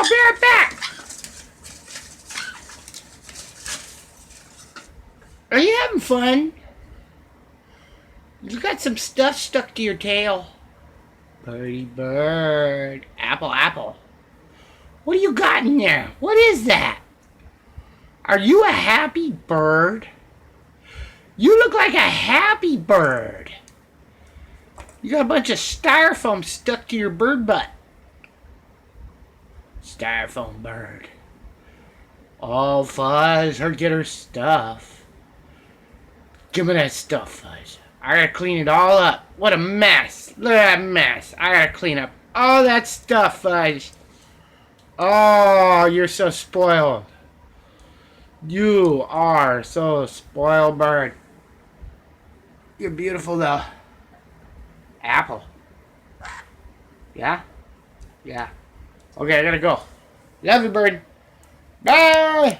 I'll be right back. Are you having fun? You got some stuff stuck to your tail. Birdie bird. Apple, apple. What do you got in there? What is that? Are you a happy bird? You look like a happy bird. You got a bunch of styrofoam stuck to your bird butt. Styrofoam bird. Oh, Fuzz, her get her stuff. Give me that stuff, Fuzz. I gotta clean it all up. What a mess. Look at that mess. I gotta clean up all that stuff, Fuzz. Oh, you're so spoiled. You are so spoiled, bird. You're beautiful, though. Apple. Yeah? Yeah. Okay, I gotta go. Love you, bird. Bye!